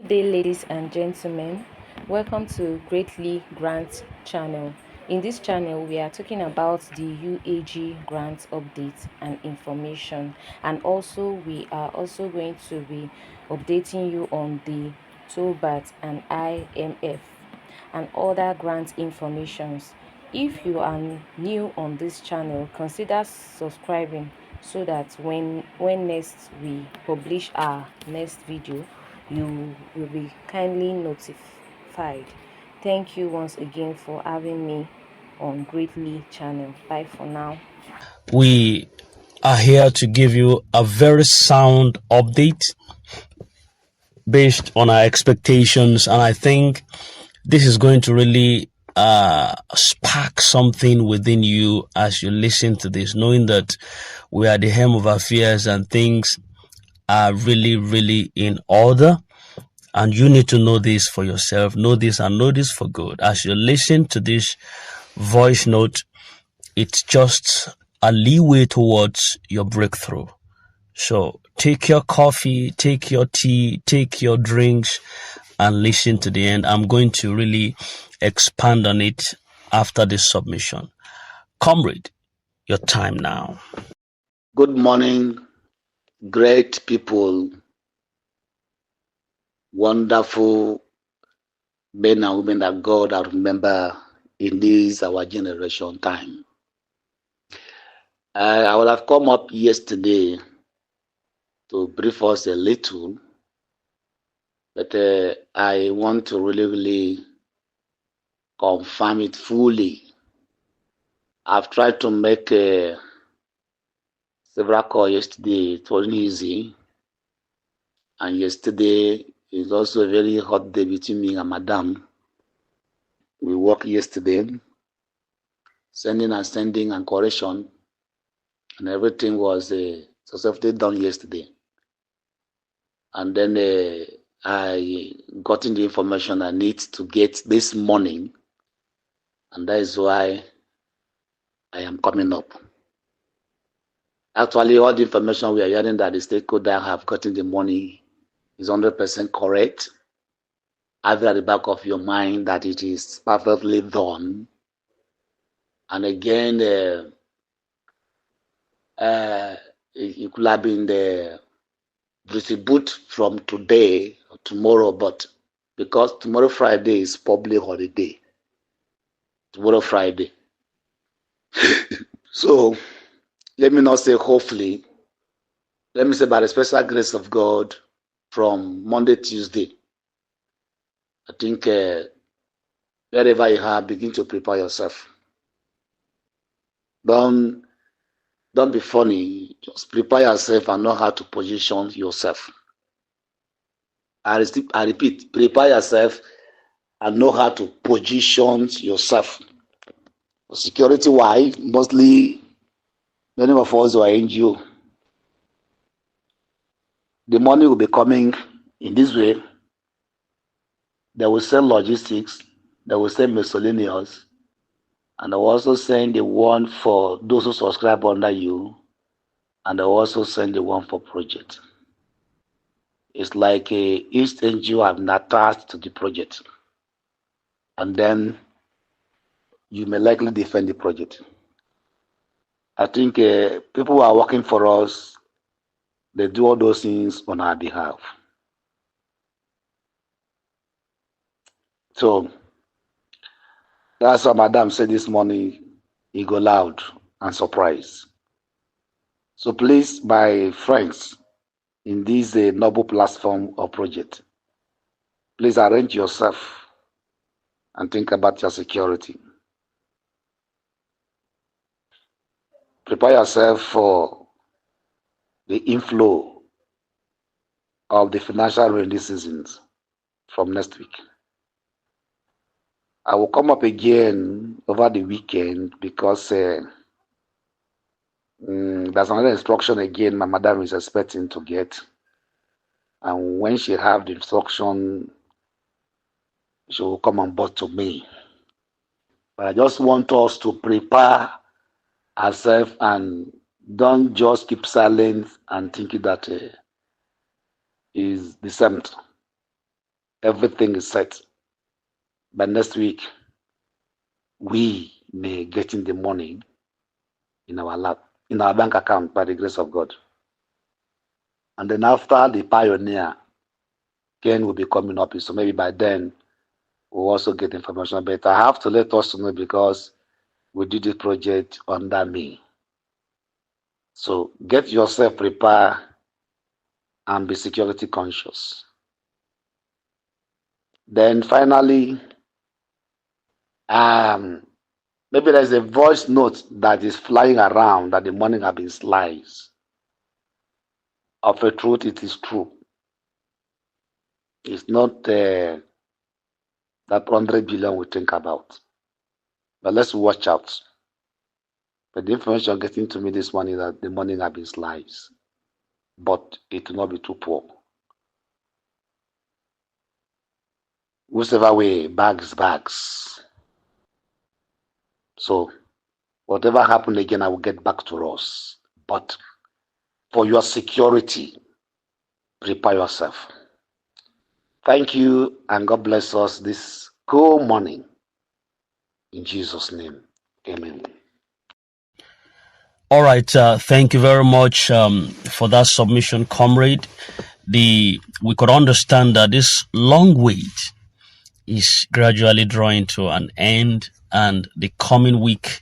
Good day, ladies and gentlemen. Welcome to Greatly Grant channel. In this channel, we are talking about the UAG grant updates and information, and also we are also going to be updating you on the Theobarth and IMF and other grant informations. If you are new on this channel, consider subscribing so that when next we publish our next video, you will be kindly notified. Thank you once again for having me on Greatly channel. Bye for now. We are here to give you a very sound update based on our expectations, and I think this is going to really spark something within you as you listen to this, knowing that we are the hem of affairs and things are really, really in order. And you need to know this for yourself, know this and know this for good. As you listen to this voice note, it's just a leeway towards your breakthrough. So take your coffee, take your tea, take your drinks, and listen to the end. I'm going to really expand on it after this submission. Comrade, your time now. Good morning, great people, wonderful men and women that God has remember in this our generation time. I would have come up yesterday to brief us a little, but I want to really confirm it fully. I've tried to make several calls yesterday. It wasn't easy, and yesterday is also a very hot day between me and Madam. We worked yesterday, sending and correction, and everything was successfully done yesterday. And then I got in the information I need to get this morning, and that is why I am coming up. Actually, all the information we are hearing that the stakeholder have gotten the money is 100% correct. Have it at the back of your mind that it is perfectly done. And again, it could have been the distribute from today or tomorrow, but because tomorrow Friday is public holiday. Tomorrow Friday. So let me not say hopefully. Let me say by the special grace of God from Monday, Tuesday. I think wherever you are, begin to prepare yourself. Don't be funny. Just prepare yourself and know how to position yourself. I repeat, prepare yourself and know how to position yourself. Security-wise, mostly many of us are NGO. The money will be coming in this way. They will sell logistics, they will sell miscellaneous, and they will also send the one for those who subscribe under you, and they will also send the one for project. It's like each NGO have been attached to the project, and then you may likely defend the project. I think people who are working for us, they do all those things on our behalf. So that's what Madam said this morning. He go loud and surprise. So please, my friends, in this noble platform or project, please arrange yourself and think about your security. Prepare yourself for the inflow of the financial rainy seasons from next week. I will come up again over the weekend because there's another instruction again my madam is expecting to get. And when she have the instruction, she will come on board to me. But I just want us to prepare ourselves and don't just keep silent and thinking that is the same. everything is set. By next week, we may get in the money in our lap, in our bank account by the grace of God. And then after the pioneer, Ken will be coming up. So maybe by then, we'll also get information. But I have to let us know because we did the project under me. So get yourself prepared and be security conscious. Then finally, maybe there's a voice note that is flying around that the money have been sliced. Of a truth, it is true. It's not that 100 billion we think about. But let's watch out. But the information getting to me this morning is that the money have been sliced. But it will not be too poor. Whichever way, bags. So, whatever happened again, I will get back to us. But for your security, prepare yourself. Thank you, and God bless us this cool morning. In Jesus' name, amen. All right, thank you very much for that submission, comrade. We could understand that this long wait is gradually drawing to an end, and the coming week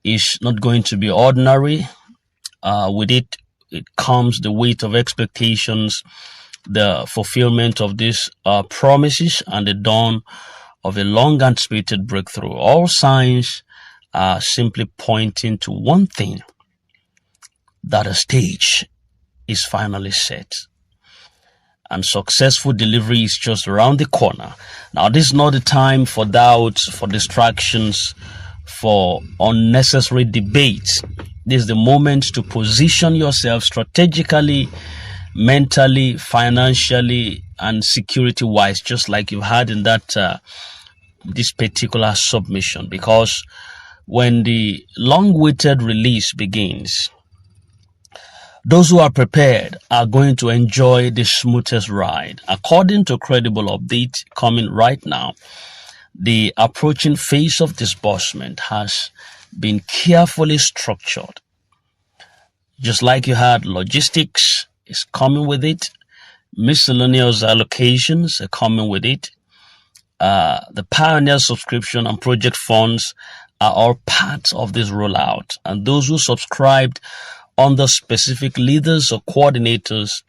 is not going to be ordinary. With it comes the weight of expectations, the fulfillment of these promises, and the dawn of a long-anticipated breakthrough. All signs are simply pointing to one thing, that a stage is finally set. And successful delivery is just around the corner. Now, this is not the time for doubts, for distractions, for unnecessary debates. This is the moment to position yourself strategically, mentally, financially, and security-wise, just like you had in that this particular submission. Because when the long-awaited release begins, those who are prepared are going to enjoy the smoothest ride. According to credible update coming right now, the approaching phase of disbursement has been carefully structured. Just like you had logistics is coming with it, miscellaneous allocations are coming with it. The Pioneer subscription and project funds are all part of this rollout. And those who subscribed under specific leaders or coordinators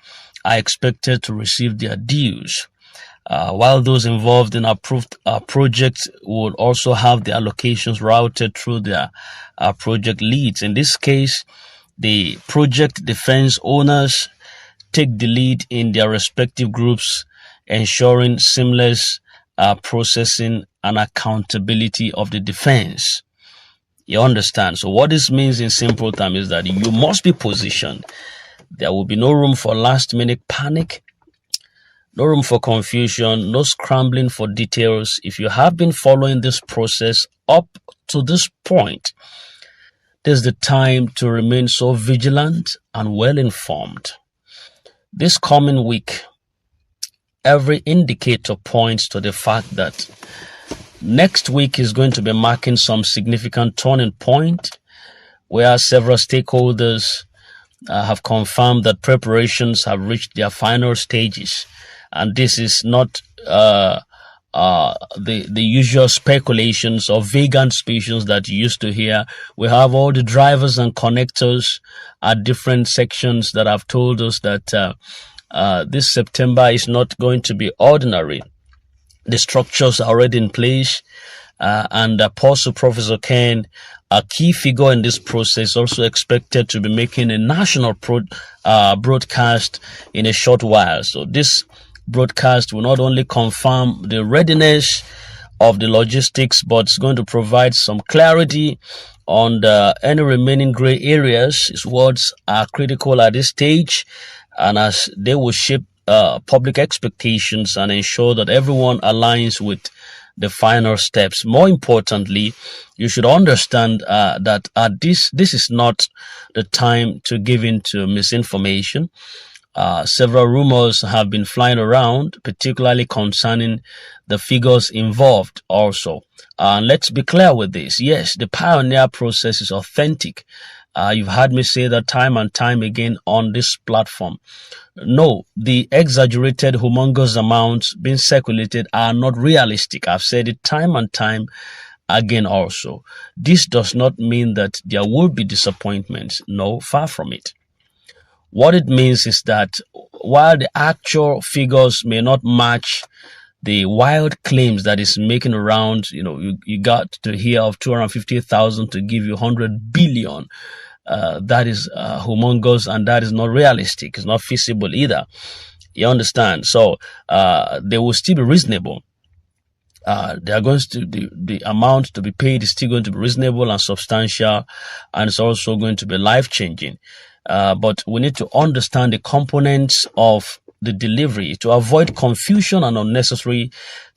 are expected to receive their dues, while those involved in approved projects will also have their allocations routed through their project leads. In this case, the project defense owners take the lead in their respective groups, ensuring seamless processing and accountability of the defense. You understand? So what this means in simple terms is that you must be positioned. There will be no room for last-minute panic, no room for confusion, no scrambling for details. If you have been following this process up to this point, this is the time to remain so vigilant and well-informed. This coming week, every indicator points to the fact that next week is going to be marking some significant turning point, where several stakeholders have confirmed that preparations have reached their final stages. And this is not the usual speculations or vague anticipations that you used to hear. We have all the drivers and connectors at different sections that have told us that this September is not going to be ordinary. The structures are already in place, and Apostle Professor Ken, a key figure in this process, also expected to be making a national broadcast in a short while. So this broadcast will not only confirm the readiness of the logistics, but it's going to provide some clarity on any remaining gray areas. His words are critical at this stage, and as they will shape public expectations and ensure that everyone aligns with the final steps. More importantly, you should understand that this is not the time to give in to misinformation. Several rumors have been flying around, particularly concerning the figures involved also. And let's be clear with this. Yes, the pioneer process is authentic. You've heard me say that time and time again on this platform. No, the exaggerated humongous amounts being circulated are not realistic. I've said it time and time again also. This does not mean that there will be disappointments. No, far from it. What it means is that while the actual figures may not match the wild claims that is making around, you got to hear of 250,000 to give you 100 billion. That is humongous, and that is not realistic. It's not feasible either. You understand? So they will still be reasonable. They are going to the amount to be paid is still going to be reasonable and substantial, and it's also going to be life changing. But we need to understand the components of the delivery to avoid confusion and unnecessary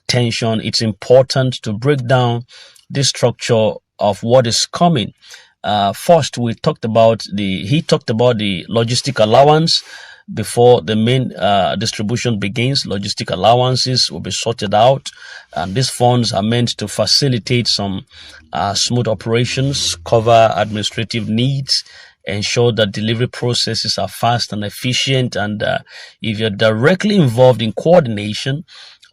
tension. It's important to break down the structure of what is coming. First, he talked about the logistic allowance. Before the main distribution begins, logistic allowances will be sorted out, and these funds are meant to facilitate some smooth operations, cover administrative needs, ensure that delivery processes are fast and efficient. And if you're directly involved in coordination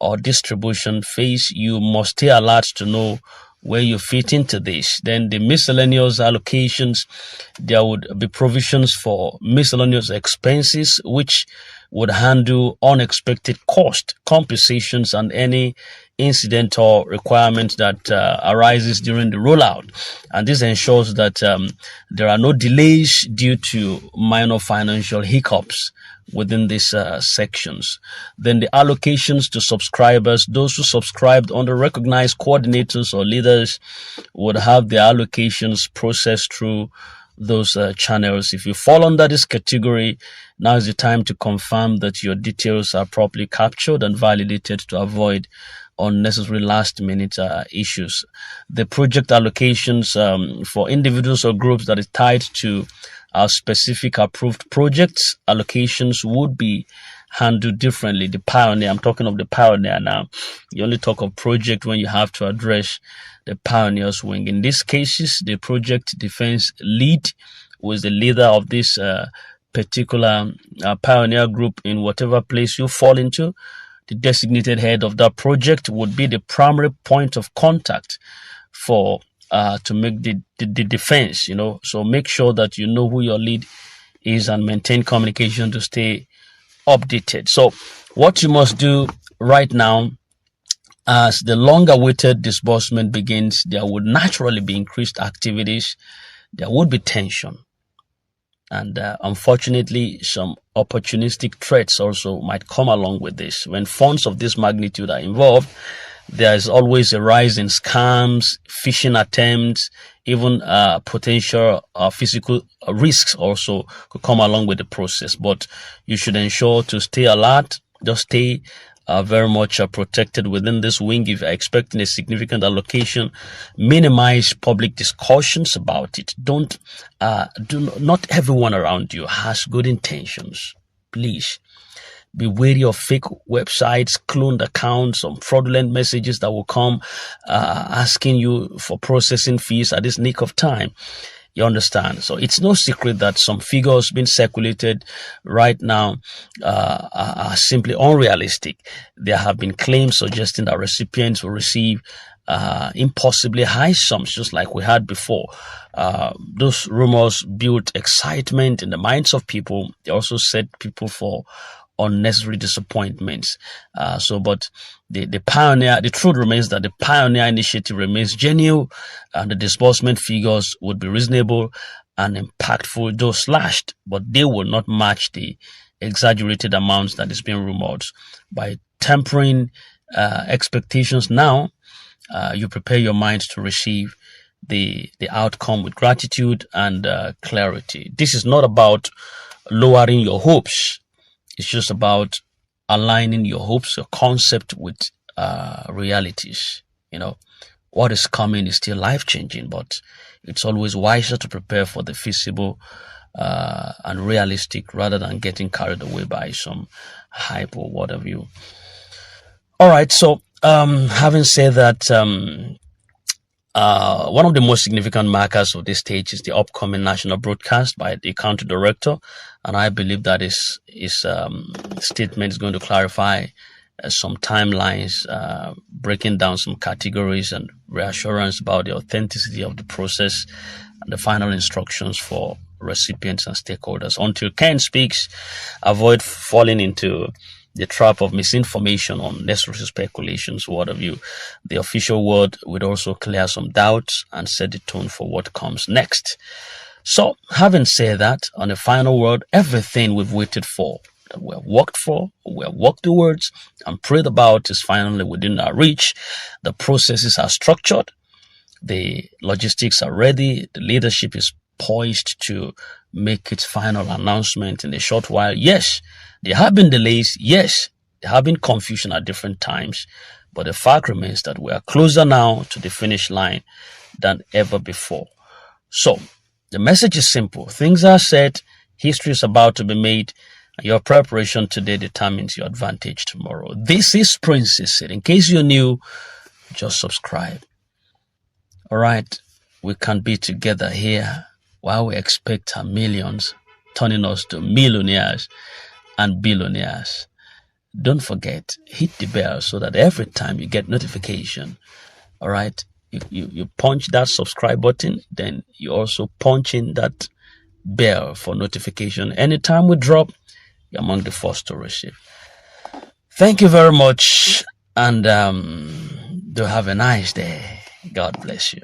or distribution phase, you must stay alert to know where you fit into this. Then the miscellaneous allocations, there would be provisions for miscellaneous expenses, which would handle unexpected cost compensations and any incidental requirement that arises during the rollout. And this ensures that there are no delays due to minor financial hiccups within these sections. Then the allocations to subscribers, those who subscribed under recognized coordinators or leaders would have their allocations processed through those channels. If you fall under this category, now is the time to confirm that your details are properly captured and validated to avoid unnecessary last-minute issues. The project allocations for individuals or groups that is tied to specific approved projects, allocations would be handled differently. The pioneer, I'm talking of the pioneer now. You only talk of project when you have to address the pioneer's wing. In these cases, the project defense lead was the leader of this particular pioneer group in whatever place you fall into. The designated head of that project would be the primary point of contact for to make the defense, So make sure that you know who your lead is and maintain communication to stay updated. So what you must do right now, as the long-awaited disbursement begins, there would naturally be increased activities. There would be tension. And unfortunately, some opportunistic threats also might come along with this. When funds of this magnitude are involved, there is always a rise in scams, phishing attempts, even potential physical risks also could come along with the process. But you should ensure to stay alert, just stay very much protected within this wing. If you're expecting a significant allocation, minimize public discussions about it. Not everyone around you has good intentions. Please be wary of fake websites, cloned accounts, some fraudulent messages that will come asking you for processing fees at this nick of time. You understand? So it's no secret that some figures being circulated right now are simply unrealistic. There have been claims suggesting that recipients will receive impossibly high sums, just like we had before. Those rumors built excitement in the minds of people. They also set people for unnecessary disappointments. But the pioneer, the truth remains that the pioneer initiative remains genuine, and the disbursement figures would be reasonable and impactful, though slashed, but they will not match the exaggerated amounts that is being rumored. By tempering expectations now, you prepare your mind to receive the outcome with gratitude and clarity. This is not about lowering your hopes. It's just about aligning your hopes, your concept with realities. What is coming is still life-changing, but it's always wiser to prepare for the feasible and realistic rather than getting carried away by some hype or what have you. All right, so having said that, one of the most significant markers of this stage is the upcoming national broadcast by the country director, and I believe that his statement is going to clarify some timelines, breaking down some categories and reassurance about the authenticity of the process and the final instructions for recipients and stakeholders. Until Ken speaks, avoid falling into the trap of misinformation on necessary speculations, what have you. The official word would also clear some doubts and set the tone for what comes next. So, having said that, on the final word, everything we've waited for, that we have worked for, we have worked towards, and prayed about is finally within our reach. The processes are structured, the logistics are ready, the leadership is poised to make its final announcement in a short while. Yes, there have been delays. Yes, there have been confusion at different times. But the fact remains that we are closer now to the finish line than ever before. So, the message is simple. Things are set. History is about to be made. And your preparation today determines your advantage tomorrow. This is Princess. In case you're new, just subscribe. All right. We can be together here while we expect our millions turning us to millionaires and billionaires. Don't forget, hit the bell so that every time you get notification, all right, you punch that subscribe button, then you also punch in that bell for notification. Anytime we drop, you're among the first to receive. Thank you very much, and do have a nice day. God bless you.